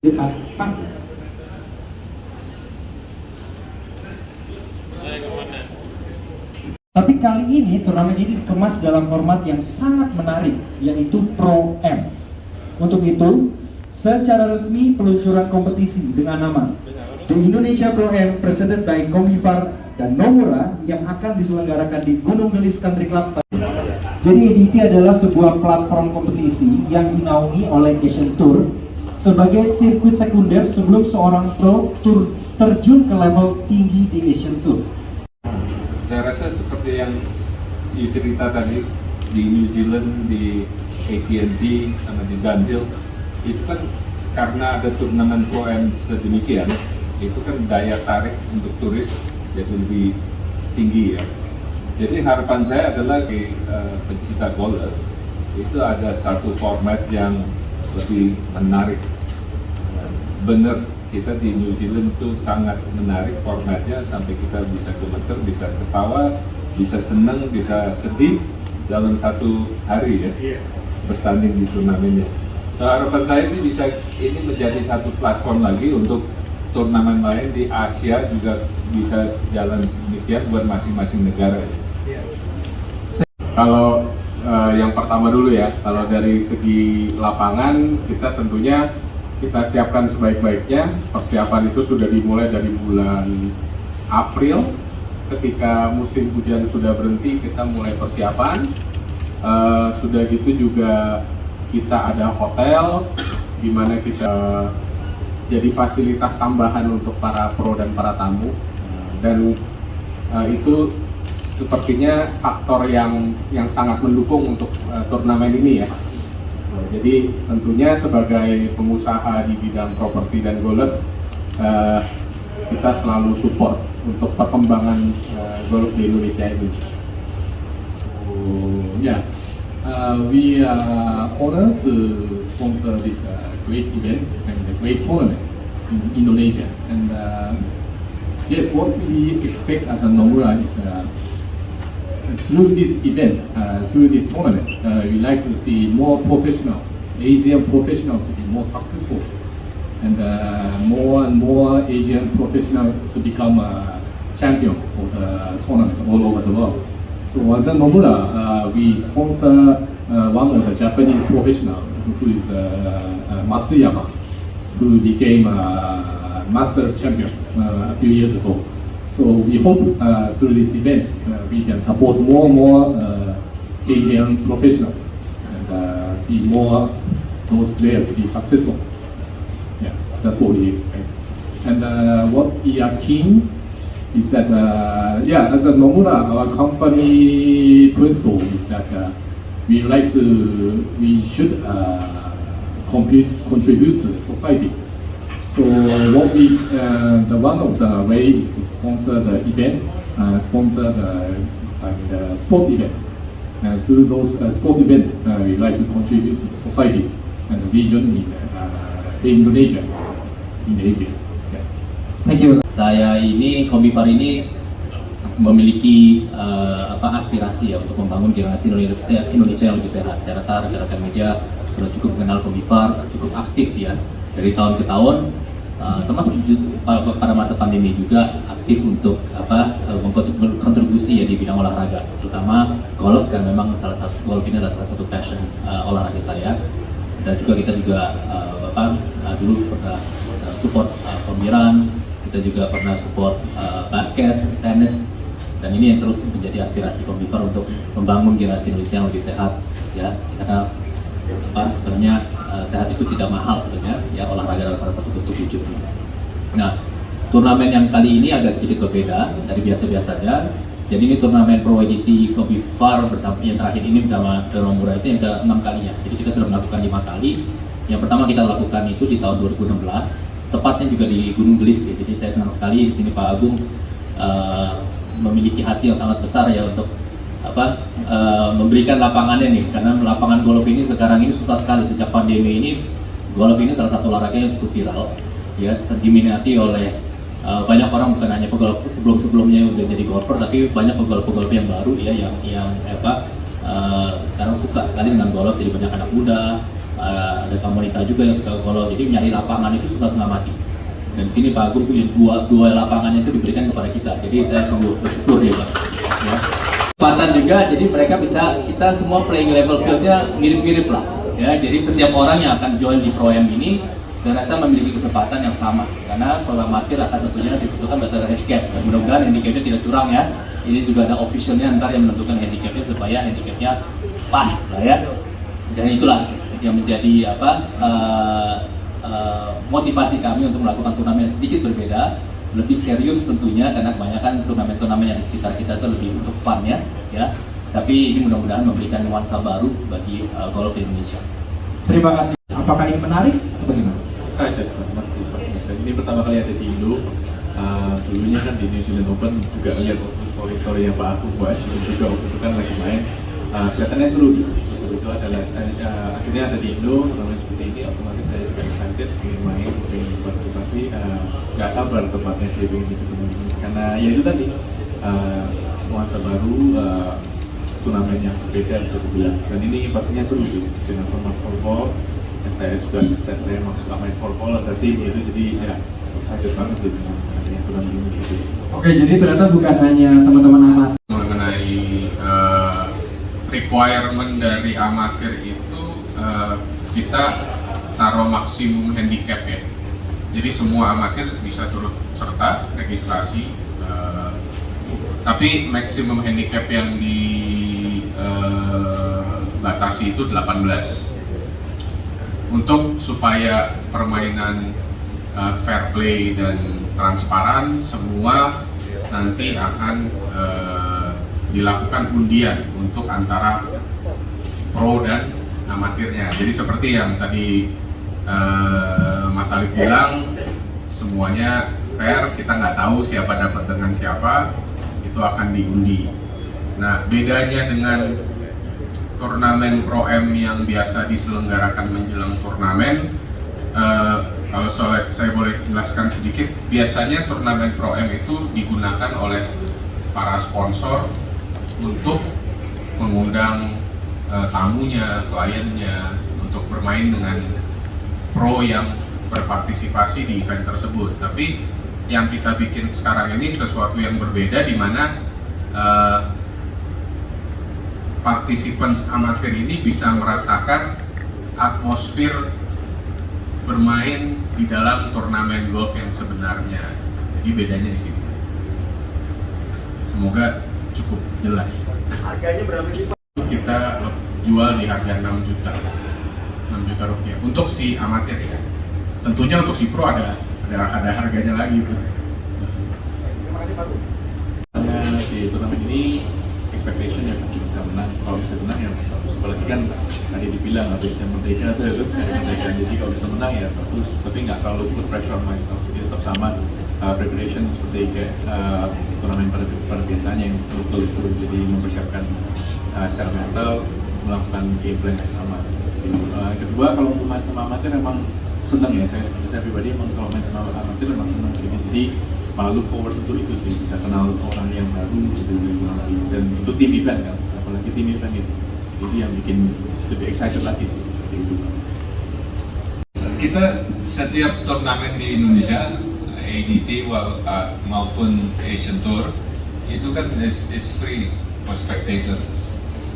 Tapi kali ini turnamen ini dikemas dalam format yang sangat menarik, yaitu Pro M. Untuk itu, secara resmi peluncuran kompetisi dengan nama The Indonesia Pro M presented by Combiphar dan Nomura yang akan diselenggarakan di Gunung Gelis Country Club. Jadi ini adalah sebuah platform kompetisi yang dinaungi oleh Asian Tour sebagai sirkuit sekunder sebelum seorang pro tour terjun ke level tinggi di Asian Tour. Saya rasa seperti yang cerita tadi di New Zealand, di AT&T sama di Dunhill, itu kan karena ada turnamen Pro M sedemikian, itu kan daya tarik untuk turis jadi lebih tinggi ya. Jadi harapan saya adalah di pencinta golf itu ada satu format yang lebih menarik. Bener, kita di New Zealand itu sangat menarik formatnya sampai kita bisa gemeter, bisa ketawa, bisa senang, bisa sedih dalam satu hari ya bertanding di turnamennya. So, harapan saya sih bisa ini menjadi satu platform lagi untuk turnamen lain di Asia juga bisa jalan sedemikian buat masing-masing negara ya. Kalau yang pertama dulu ya, kalau dari segi lapangan kita tentunya kita siapkan sebaik-baiknya. Persiapan itu sudah dimulai dari bulan April. Ketika musim hujan sudah berhenti, kita mulai persiapan. Sudah gitu juga kita ada hotel, di mana kita jadi fasilitas tambahan untuk para pro dan para tamu. Dan itu sepertinya faktor yang sangat mendukung untuk turnamen ini ya. Jadi tentunya sebagai pengusaha di bidang properti dan golf, kita selalu support untuk perkembangan golf di Indonesia ini. We are honored to sponsor this great event and a great tournament in Indonesia. And yes, what we expect as a Nomura is through this event, through this tournament, we like to see more professional, Asian professionals to be more successful, and more Asian professionals to become a champion of the tournament all over the world. So as a Nomura, we sponsor one of the Japanese professionals who is Matsuyama, who became a Masters champion a few years ago. So we hope through this event we can support more and more Asian professionals and see more those players be successful. Yeah, that's what it is. And what we are keen is that as a Nomura, our company principle is that we should contribute to the society. So what the one of the way is to sponsor the event, sponsor the sport event. Through those sport events, we like to contribute to the society and the region in Indonesia, in Asia. Yeah. Thank you. Saya ini, Combiphar ini memiliki aspirasi ya untuk membangun generasi Indonesia yang lebih sehat. Saya rasa rekan-rekan media sudah cukup mengenal Combiphar, cukup aktif ya dari tahun ke tahun. Termasuk pada masa pandemi juga aktif untuk berkontribusi ya di bidang olahraga, terutama golf, kan memang golf ini adalah salah satu passion olahraga saya. Dan juga kita juga dulu pernah support pembiran, kita juga pernah support basket, tenis, dan ini yang terus menjadi aspirasi Combiphar untuk membangun generasi Indonesia yang lebih sehat ya, karena sebenarnya sehat itu tidak mahal sebenarnya ya, olahraga adalah salah satu bentuk wujudnya. Nah, turnamen yang kali ini agak sedikit berbeda dari biasa-biasanya. Jadi ini turnamen Pro WGT Combiphar bersama yang terakhir ini bersama Nomura itu yang ke-6 kalinya. Jadi kita sudah melakukan 5 kali. Yang pertama kita lakukan itu di tahun 2016, tepatnya juga di Gunung Gelis ya. Jadi saya senang sekali di sini Pak Agung memiliki hati yang sangat besar ya untuk memberikan lapangannya nih, karena lapangan golf ini sekarang ini susah sekali. Sejak pandemi ini, golf ini salah satu olahraga yang cukup viral ya, diminati oleh banyak orang, bukan hanya pegolf sebelumnya udah jadi golfer, tapi banyak pegolf yang baru ya yang sekarang suka sekali dengan golf. Jadi banyak anak muda, ada Kamonita juga yang suka golf. Jadi nyari lapangan itu susah setengah mati. Dan di sini Pak Agung punya dua lapangannya itu diberikan kepada kita. Jadi saya sungguh bersyukur ya Pak. Ya. Kesempatan juga, jadi mereka bisa, kita semua playing level fieldnya mirip-mirip lah. Ya, jadi setiap orang yang akan join di Pro-Am ini, saya rasa memiliki kesempatan yang sama. Karena kalau amatir akan tentunya ditentukan berdasarkan handicap. Dan mudah-mudahan handicapnya tidak curang ya. Ini juga ada officialnya ntar yang menentukan handicapnya supaya handicapnya pas lah ya. Dan itulah yang menjadi motivasi kami untuk melakukan turnamen sedikit berbeda, lebih serius tentunya karena kebanyakan turnamen-turnamen yang di sekitar kita itu lebih untuk fun ya. Tapi ini mudah-mudahan memberikan nuansa baru bagi golf di Indonesia. Terima kasih. Apakah ini menarik atau bagaimana? Excited, pasti. Dan ini pertama kali ada di Indo. Dulunya kan di New Zealand Open juga lihat story-story yang Pak Agung buat dan juga waktu itu kan lagi main. Kelihatannya seru gitu. Seru itu adalah akhirnya ada di Indo turnamen seperti ini, otomatis saya juga excited ingin main, ingin partisipasi. Gak sabar tempatnya sih ingin ikut turnamen ini karena ya itu tadi nuansa baru, turnamen yang berbeda bisa dibilang. Dan ini pastinya seru sih dengan format floorball. Saya juga saya masuk main floorball ada tim itu, jadi ya excited banget sih dengan adanya turnamen ini gitu. Oke, jadi ternyata bukan hanya teman-teman amat. Mengenai requirement dari amatir itu kita taruh maksimum handicap ya. Jadi semua amatir bisa turut serta registrasi, tapi maksimum handicap yang dibatasi itu 18. Untuk supaya permainan fair play dan transparan, semua nanti akan dilakukan undian untuk antara pro dan amatirnya. Jadi seperti yang tadi Mas Alif bilang, semuanya fair, kita nggak tahu siapa dapat dengan siapa, itu akan diundi. Nah, bedanya dengan turnamen Pro-Am yang biasa diselenggarakan menjelang turnamen, kalau saya boleh jelaskan sedikit, biasanya turnamen Pro-Am itu digunakan oleh para sponsor untuk mengundang tamunya, kliennya untuk bermain dengan pro yang berpartisipasi di event tersebut. Tapi yang kita bikin sekarang ini sesuatu yang berbeda, di mana participants amatir ini bisa merasakan atmosfer bermain di dalam turnamen golf yang sebenarnya. Jadi bedanya di sini. Semoga cukup jelas. Harganya berapa sih Pak? Kita jual di harga 6 juta. 6 juta rupiah untuk si amatir ya. Tentunya untuk si pro ada harganya lagi tuh. Terima kasih Pak. Karena di turnamen ini expectation ya pasti bisa menang. Kalau bisa menang ya bagus. Apalagi kan tadi dibilang habisnya merdeka tuh merdeka. Jadi kalau bisa menang ya bagus. Tapi nggak terlalu put pressure on myself. Jadi tetap sama preparation seperti kayak turnamen pada biasanya yang betul-betul jadi mempersiapkan secara mental, melakukan game plan yang sama. Kedua, kalau untuk main sama amatir emang senang ya. Saya pribadi emang kalau main sama amatir emang senang. Jadi malah look forward untuk itu sih, bisa kenal orang yang baru gitu, dan itu team event kan, apalagi team event itu yang bikin lebih excited lagi sih seperti itu. Kita setiap turnamen di Indonesia, ADT maupun Asian Tour, itu kan is free for spectator.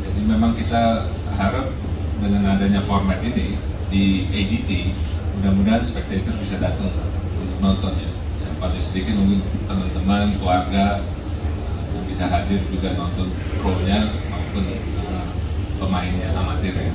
Jadi memang kita harap dengan adanya format ini di ADT, mudah-mudahan spectator bisa datang untuk nonton ya. Yang paling sedikit mungkin teman-teman, keluarga yang bisa hadir juga nonton pro-nya maupun pemainnya amatir ya.